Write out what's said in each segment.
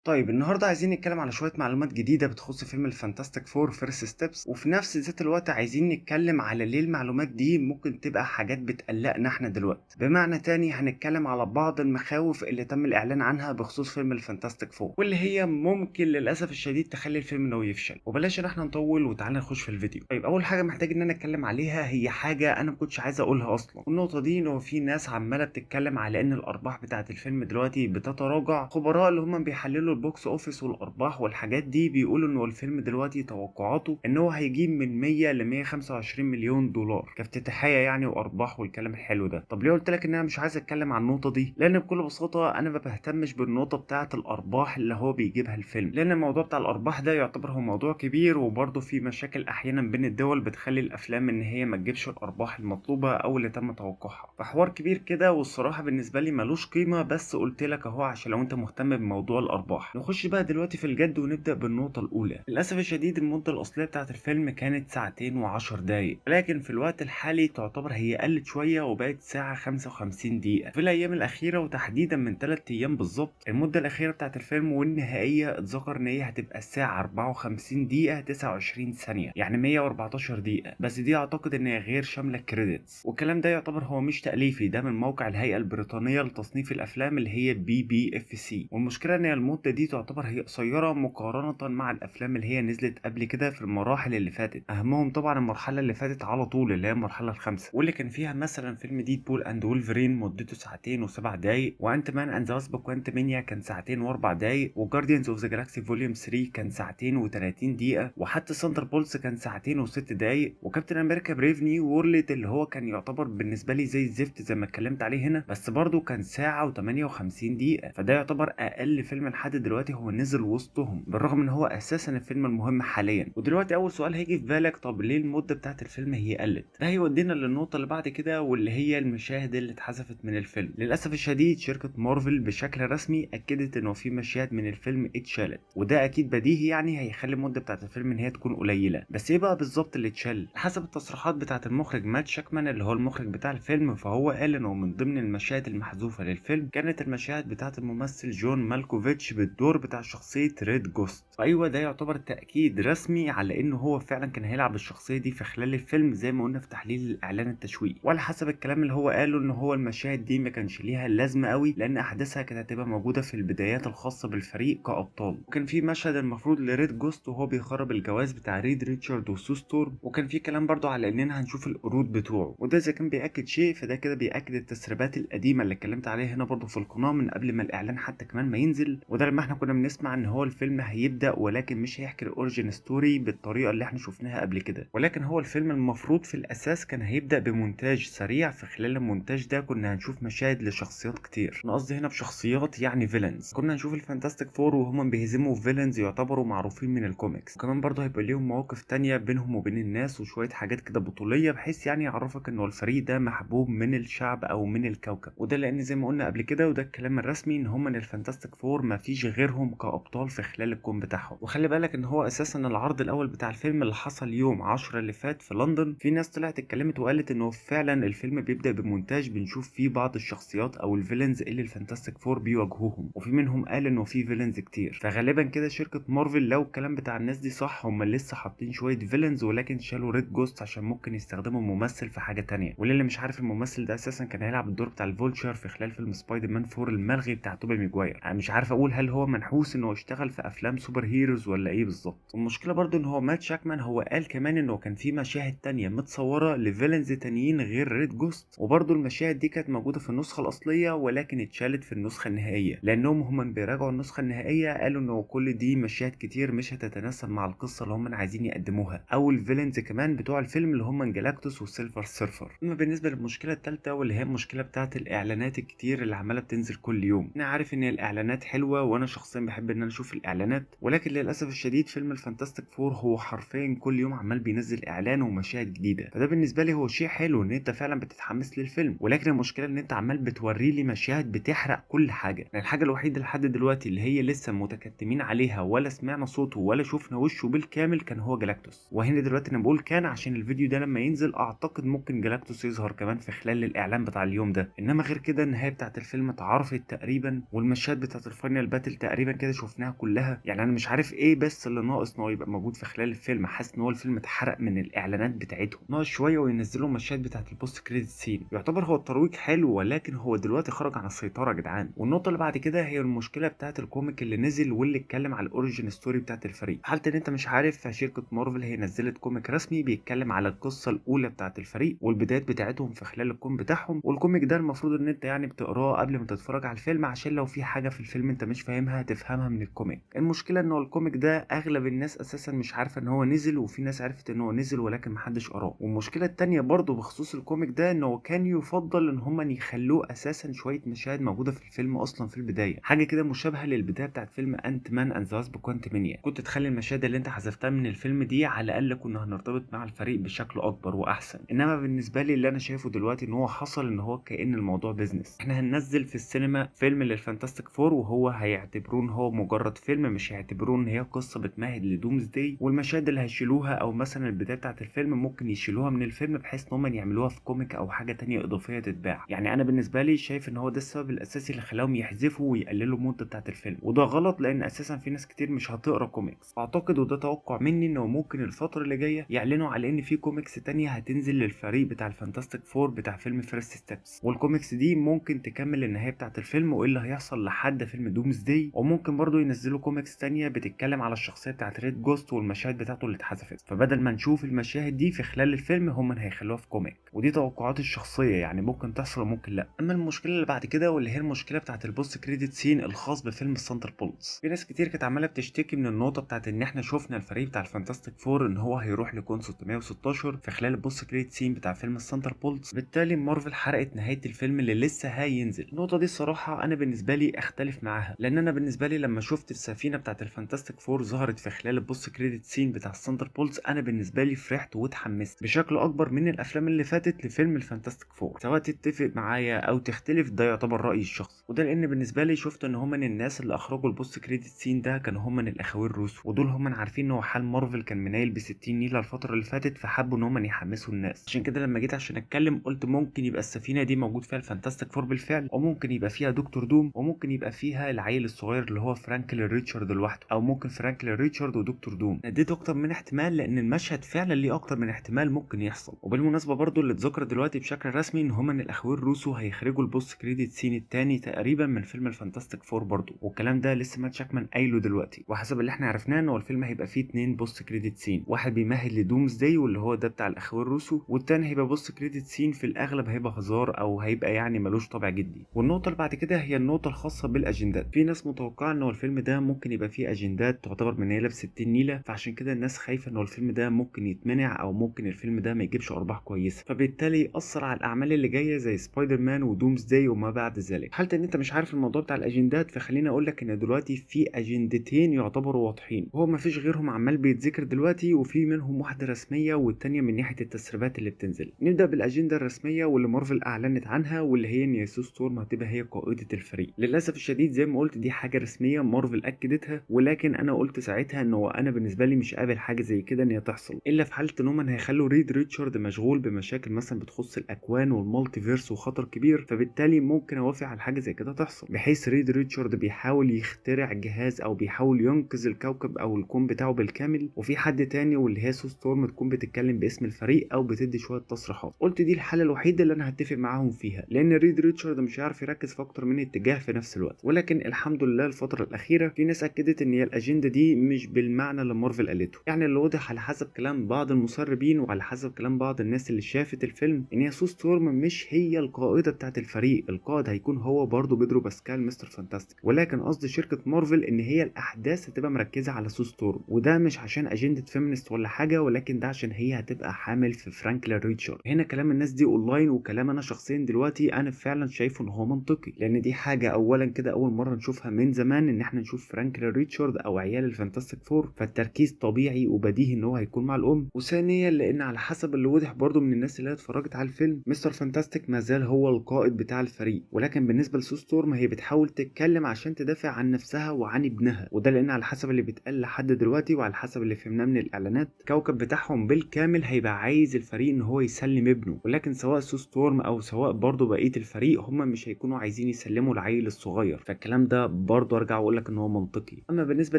طيب النهارده عايزين نتكلم على شوية معلومات جديدة بتخص فيلم الفانتاستيك فور فيرست ستيبس، وفي نفس ذات الوقت عايزين نتكلم على ليه المعلومات دي ممكن تبقى حاجات بتقلقنا احنا دلوقتي. بمعنى تاني هنتكلم على بعض المخاوف اللي تم الإعلان عنها بخصوص فيلم الفانتاستيك فور، واللي هي ممكن للأسف الشديد تخلي الفيلم انه يفشل. وبلاش ان احنا نطول وتعالى نخش في الفيديو. طيب أول حاجة محتاج ان انا اتكلم عليها هي حاجة انا مكنتش عايز اقولها اصلا، والنقطة دي انه في ناس عمالة بتتكلم على ان الأرباح بتاعة الفيلم دلوقتي بتتراجع. خبراء اللي هم بيحللوا البوكس اوفيس والارباح والحاجات دي بيقولوا ان هو الفيلم دلوقتي توقعاته ان هو هيجيب من 100 ل 125 مليون دولار كافتتاحيه يعني وارباح والكلام الحلو ده. طب ليه قلت لك ان انا مش عايز اتكلم عن النقطه دي؟ لان بكل بساطه انا ما بهتمش بالنقطه بتاعه الارباح اللي هو بيجيبها الفيلم، لان الموضوع بتاع الارباح ده يعتبر هو موضوع كبير، وبرضه في مشاكل احيانا بين الدول بتخلي الافلام ان هي ما تجيبش الارباح المطلوبه او اللي تم توقعها. فحوار كبير كده، والصراحه بالنسبه لي ملوش قيمه، بس قلت لك اهو عشان لو انت مهتم بموضوع الارباح. نخش بقى دلوقتي في الجد ونبدأ بالنقطة الأولى. للأسف الشديد المدة الأصلية بتاعة الفيلم كانت ساعتين وعشر دقايق، ولكن في الوقت الحالي تعتبر هي قلت شوية وبقت ساعة 55 دقيقة. في الأيام الأخيرة وتحديدا من 3 أيام بالظبط، المدة الأخيرة بتاعة الفيلم والنهائية اتذكر إن هي هتبقى الساعة 54 دقيقة 29 ثانية، يعني 114 دقيقة. بس دي أعتقد إن هي غير شاملة كريدتس، والكلام ده يعتبر هو مش تأليفي، ده من موقع الهيئة البريطانية لتصنيف الأفلام اللي هي BBFC. والمشكلة إن المدة دي تعتبر هي قصيرة مقارنة مع الأفلام اللي هي نزلت قبل كده في المراحل اللي فاتت، أهمهم طبعا المرحلة اللي فاتت على طول اللي هي المرحلة الخامسة، واللي كان فيها مثلا فيلم ديد بول أند وولفرين مدته ساعتين وسبع دقايق، وأنت مان أند ذا واسب كوانتمانيا كان ساعتين وأربع دقايق، وجارديانز أوف ذا جالاكسي فوليوم 3 كان ساعتين و30 دقيقة، وحتى ساندر بولز كان ساعتين وست دقايق، وكابتن أمريكا بريف نيو وورلد اللي هو كان يعتبر بالنسبة لي زي الزفت زي ما اتكلمت عليه هنا، بس برضه كان ساعة و58 دقيقة، فده يعتبر أقل فيلم لحد دلوقتي هو نزل وسطهم، بالرغم ان هو اساسا الفيلم المهم حاليا. ودلوقتي اول سؤال هيجي في بالك، طب ليه المده بتاعت الفيلم هي قلت؟ ده هيودينا للنقطه اللي بعد كده، واللي هي المشاهد اللي اتحذفت من الفيلم. للاسف الشديد شركه مارفل بشكل رسمي اكدت انه في مشاهد من الفيلم اتشالت، وده اكيد بديهي يعني هيخلي المده بتاعت الفيلم ان هي تكون قليله. بس ايه بقى بالظبط اللي اتشال؟ حسب التصريحات بتاعت المخرج مات شاكمان اللي هو المخرج بتاع الفيلم، فهو قال انه من ضمن المشاهد المحذوفه للفيلم كانت المشاهد بتاعت الممثل جون مالكوفيتش بالدور بتاع شخصيه ريد جوست. فايوه ده يعتبر تاكيد رسمي على انه هو فعلا كان هيلعب الشخصيه دي في خلال الفيلم زي ما قلنا في تحليل الاعلان التشويقي. وعلى حسب الكلام اللي هو قاله ان هو المشاهد دي ما كانش ليها لازمه قوي، لان احداثها كانت هتبقى موجوده في البدايات الخاصه بالفريق كابطال. وكان في مشهد المفروض لريد جوست وهو بيخرب الجواز بتاع ريد ريتشارد وسو ستورم، وكان في كلام برضو على اننا هنشوف القرود بتوعه، وده اذا كان بياكد شيء فده كده بياكد التسريبات القديمه اللي اتكلمت عليها هنا برضو في القناه من قبل ما الاعلان حتى كمان ما ينزل. وده لما احنا كنا بنسمع ان هو الفيلم هيبدا ولكن مش هيحكي الاوريجين ستوري بالطريقه اللي احنا شفناها قبل كده، ولكن هو الفيلم المفروض في الاساس كان هيبدا بمونتاج سريع. في خلال المونتاج ده كنا هنشوف مشاهد لشخصيات كتير، انا قصدي هنا بشخصيات يعني فيلنز. كنا هنشوف الفانتاستيك فور وهم بيهزموا فيلنز يعتبروا معروفين من الكوميكس، وكمان برضه هيبقى ليهم مواقف تانية بينهم وبين الناس وشويه حاجات كده بطوليه، بحيث يعني يعرفك انه الفريق ده محبوب من الشعب او من الكوكب. وده لان زي ما قلنا قبل كده وده الكلام الرسمي ان هم من الفانتاستيك فور ما فيش غيرهم كابطال في خلال الكون بتاعهم. وخلي بالك ان هو اساسا العرض الاول بتاع الفيلم اللي حصل يوم 10 اللي فات في لندن، في ناس طلعت اتكلمت وقالت انه فعلا الفيلم بيبدا بمونتاج بنشوف فيه بعض الشخصيات او الفيلنز اللي الفانتاستيك فور بيواجهوهم، وفي منهم قال انه في فيلنز كتير. فغالبا كده شركه مارفل لو الكلام بتاع الناس دي صح هم لسه حاطين شويه فيلنز، ولكن شالوا ريد جوست عشان ممكن يستخدموا ممثل في حاجه تانية. وللي مش عارف الممثل ده اساسا كان هيلعب الدور بتاع الفولتشر في خلال فيلم سبايدر مان 4 الملغي بتاع توبي ماجواير. انا مش عارف اقول هل هو منحوس انه يشتغل في افلام سوبر هيروز ولا ايه بالظبط. والمشكله برضو ان هو مات شاكمان هو قال كمان انه كان في مشاهد تانية متصوره لفيلنز تانيين غير ريد جوست، وبرضو المشاهد دي كانت موجوده في النسخه الاصليه ولكن اتشالت في النسخه النهائيه، لانهم هم بيراجعوا النسخه النهائيه قالوا انه كل دي مشاهد كتير مش هتتناسب مع القصه اللي هم عايزين يقدموها، او الفيلنز كمان بتوع الفيلم اللي هم جالاكتوس والسيلفر سيرفر. اما بالنسبه للمشكله الثالثه واللي هي المشكله بتاعه الاعلانات الكتير اللي عماله بتنزل كل يوم، انا عارف ان الاعلانات حلوه وانا شخصيا بحب ان انا اشوف الاعلانات، ولكن للاسف الشديد فيلم الفانتاستيك فور هو حرفيا كل يوم عمال بينزل اعلان ومشاهد جديده، فده بالنسبه لي هو شيء حلو ان انت فعلا بتتحمس للفيلم، ولكن المشكله ان انت عمال بتوري لي مشاهد بتحرق كل حاجه. يعني الحاجه الوحيده لحد دلوقتي اللي هي لسه متكتمين عليها ولا سمعنا صوته ولا شفنا وشه بالكامل كان هو جالاكتوس. وهنا دلوقتي انا بقول كان عشان الفيديو ده لما ينزل اعتقد ممكن جالاكتوس يظهر كمان في خلال الاعلان بتاع اليوم ده، انما غير كده النهايه بتاعت الفيلم اتعرفت تقريبا، والمشاهد بتاعت الفاينل باتل المشاهد اللي تقريبا كده شفناها كلها. يعني انا مش عارف ايه بس اللي ناقص ان هو يبقى موجود في خلال الفيلم. حاسس ان هو الفيلم اتحرق من الاعلانات بتاعتهم، ناقص شويه وينزلوا المشاهد بتاعت البوست كريدت سين. يعتبر هو الترويج حلو ولكن هو دلوقتي خرج عن السيطره يا جدعان. والنقطه اللي بعد كده هي المشكله بتاعت الكوميك اللي نزل واللي اتكلم على الاوريجين ستوري بتاعت الفريق. حالة ان انت مش عارف، شركه مارفل هي نزلت كوميك رسمي بيتكلم على القصه الاولى بتاعت الفريق والبدايات بتاعتهم في خلال الكون بتاعهم. والكوميك ده المفروض ان انت يعني بتقراه قبل ما تتفرج على الفيلم عشان لو في حاجه في الفيلم انت مش فاهمها تفهمها من الكوميك. المشكله ان الكوميك ده اغلب الناس اساسا مش عارفه ان هو نزل، وفي ناس عرفت ان هو نزل ولكن محدش قراه. والمشكله التانيه برضو بخصوص الكوميك ده ان هو كان يفضل ان هم يخلوه اساسا شويه مشاهد موجوده في الفيلم اصلا في البدايه، حاجه كده مشابهه للبدايه بتاعت فيلم انت مان اند ذا واسب كوانتمانيا. كنت تخلي المشاهد اللي انت حذفتها من الفيلم دي على الاقل كنا هنرتبط مع الفريق بشكل اكبر واحسن. انما بالنسبه لي اللي انا شايفه دلوقتي ان هو حصل ان هو كأن الموضوع بيزنس. احنا هننزل في السينما فيلم للفانتاستيك فور وهو هيعتبرون هو مجرد فيلم، مش هيعتبرون ان هي قصه بتمهد لدومز داي. والمشاهد اللي هيشيلوها او مثلا البدايه بتاعت الفيلم ممكن يشيلوها من الفيلم بحيث ان هم يعملوها في كوميك او حاجه تانية اضافيه تتباع. يعني انا بالنسبه لي شايف ان هو ده السبب الاساسي اللي خلاهم يحذفوا ويقللوا المده بتاعت الفيلم. وده غلط لان اساسا في ناس كتير مش هتقرا كوميكس. اعتقد وده توقع مني انه ممكن الفتره اللي جايه يعلنوا على ان في كوميكس تانية هتنزل للفريق بتاع الفانتاستيك فور بتاع فيلم فيرست ستيبس. والكوميكس دي ممكن تكمل النهايه بتاعت الفيلم وايه اللي هيحصل لحد فيلم دومز داي. وممكن برضو ينزلوا كوميكس تانية بتتكلم على الشخصيه بتاعت ريد جوست والمشاهد بتاعته اللي اتحذفت. فبدل ما نشوف المشاهد دي في خلال الفيلم هم هيخلوها في كوميك. ودي توقعاتي الشخصيه، يعني ممكن تحصل وممكن لا. اما المشكله اللي بعد كده واللي هي المشكله بتاعت البوست كريديت سين الخاص بفيلم الساندر بولتس. في ناس كتير كانت عماله بتشتكي من النقطه بتاعت ان احنا شفنا الفريق بتاع الفانتاستيك فور ان هو هيروح لكون 616 في خلال البوست كريديت سين بتاع فيلم الساندر بولتس. بالتالي مارفل حرقت نهايه الفيلم اللي لسه هينزل. النقطه دي الصراحه انا بالنسبه لي اختلف معاها، لان انا بالنسبه لي لما شفت السفينه بتاعت الفانتاستيك فور ظهرت في خلال البوست كريديت سين بتاع الساندر بولتس انا بالنسبه لي فرحت واتحمست بشكل اكبر من الافلام اللي فاتت لفيلم الفانتاستيك فور. سواء تتفق معايا او تختلف ده يعتبر رايي الشخصي. وده لان بالنسبه لي شفت ان هم من الناس اللي اخرجوا البوست كريديت سين ده كانوا هم من الاخوين روسو، ودول هم عارفين ان هو حال مارفل كان منايل ب 60 نيله الفتره اللي فاتت، فحبوا ان هم يحمسوا الناس. عشان كده لما جيت عشان اتكلم قلت ممكن يبقى السفينه دي موجود فيها الفانتاستيك فور بالفعل، وممكن يبقى فيها دكتور دوم، وممكن يبقى فيها العيل الصغير اللي هو فرانكلين ريتشارد لوحده، او ممكن فرانكلين ريتشارد ودكتور دوم. اديت اكتر من احتمال لان المشهد فعلا ليه اكتر من احتمال ممكن يحصل. وبالمناسبه برضو اللي اتذكر دلوقتي بشكل رسمي ان هم من الاخوين روسو هيخرجوا البوست كريديت سين الثاني تقريبا من فيلم الفانتاستيك فور برضو. والكلام ده لسه مات شاكمان قايله دلوقتي. وحسب اللي احنا عرفناه ان هو الفيلم هيبقى فيه 2 بوست كريديت سين، واحد بيمهد لدومز داي واللي هو ده بتاع الاخوين روسو، والتاني هيبقى بوست كريديت سين في الاغلب هيبقى هزار او هيبقى يعني ملوش طابع جدي. والنقطه اللي بعد كده هي النقطه الخاصه بالاجندات. في ناس متوقعه ان هو الفيلم ده ممكن يبقى فيه اجندات تعتبر منيله ب 60 نيله، فعشان كده الناس خايفه ان هو الفيلم ده ممكن يتمنع او ممكن الفيلم ده ما يجيبش ارباح كويسه، فبالتالي ياثر على الاعمال اللي جايه زي سبايدر مان ودومز داي وما بعد ذلك. حالة ان انت مش عارف الموضوع بتاع الاجندات فخليني اقول لك ان دلوقتي في اجندتين يعتبروا واضحين، وهو ما فيش غيرهم عمال بيتذكر دلوقتي، وفي منهم واحده رسميه والتانيه من ناحيه التسريبات اللي بتنزل. نبدا بالاجنده الرسميه واللي مارفل اعلنت عنها واللي هي ان سو ستورم هتبقى هي قائده الفريق. للاسف الشديد زي ما قلت دي حاجه رسميه مارفل اكدتها، ولكن انا قلت ساعتها انه انا بالنسبه لي مش قابل حاجه زي كده ان هي تحصل الا في حاله ان هم هيخلوا ريد ريتشارد مشغول بمشاكل مثلا بتخص الاكوان والمالتي فيرس وخطر كبير، فبالتالي ممكن اوافق على حاجه زي كده تحصل. بحيث ريد ريتشارد بيحاول يخترع جهاز او بيحاول ينقذ الكوكب او الكون بتاعه بالكامل، وفي حد تاني واللي هي سو ستورم تكون بتتكلم باسم الفريق او بتدي شويه تصريحات. قلت دي الحاله الوحيده اللي انا هتفق معاهم فيها، لان ريد ريتشارد مش هيعرف يركز في اكتر من اتجاه في نفس الوقت. ولكن الحمد لله الفتره الاخيره في ناس اكدت ان هي الاجنده دي مش بالمعنى اللي مارفل قالته. يعني اللي واضح على حسب كلام بعض المسربين وعلى حسب كلام بعض الناس اللي شافت الفيلم ان هي سو ستورم مش هي القائده بتاعه الفريق. القائد هيكون هو برضه بيدرو باسكال مستر فانتاستيك، ولكن قصد شركه مارفل ان هي الاحداث هتبقى مركزه على سو ستورم. وده مش عشان اجنده فيمينست ولا حاجه، ولكن ده عشان هي هتبقى حامل في فرانكلين ريتشارد. هنا كلام الناس دي اونلاين وكلام انا شخصيا دلوقتي انا فعلا شايفه ان هو منطقي، لان دي حاجه اولا كده اول مره نشوفها من زمان ان احنا نشوف فرانكلين ريتشارد او عيال الفانتاستيك فور، فالتركيز طبيعي وبديهي ان هو هيكون مع الام. وثانيا لان على حسب اللي وضح برضه من الناس اللي اتفرجت على الفيلم مستر فانتاستيك ما زال هو القائد بتاع الفريق، ولكن بالنسبه لسو ستورم هي بتحاول تتكلم عشان تدافع عن نفسها وعن ابنها. وده لان على حسب اللي بيتقال لحد دلوقتي وعلى حسب اللي فهمناه من الاعلانات الكوكب بتاعهم بالكامل هيبقى عايز الفريق ان هو يسلم ابنه، ولكن سواء سو ستورم او سواء برضه بقيه الفريق هم مش هيكونوا عايزين يسلموا العيل الصغير. فالكلام ده برضه ارجع واقول لك ان هو منطقي. اما بالنسبه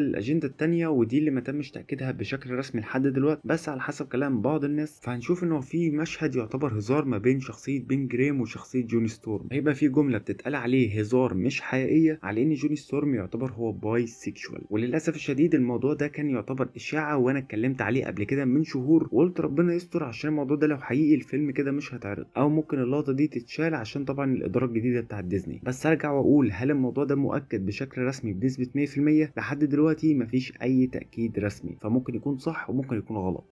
للاجنده التانيه ودي اللي ما تمش تاكيدها بشكل رسمي لحد دلوقتي بس على حسب كلام بعض الناس، فهنشوف ان هو في مشهد يعتبر هزار ما بين شخصيه بين جريم وشخصيه جوني ستورم. هيبقى في جمله بتتقال عليه هزار مش حقيقيه على ان جوني ستورم يعتبر هو باي سيكشوال. وللاسف الشديد الموضوع ده كان يعتبر اشاعه وانا اتكلمت عليه قبل كده من شهور، وقلت ربنا يستر عشان الموضوع ده لو حقيقي الفيلم كده مش هيتعرض، او ممكن اللقطه دي تتشال عشان طبعا الاداره الجديده بتاعت ديزني. بس ارجع واقول هل الموضوع ده مؤكد بشكل رسمي بنسبه 100%؟ لحد دلوقتي مفيش اي تاكيد رسمي، فممكن يكون صح وممكن يكون غلط.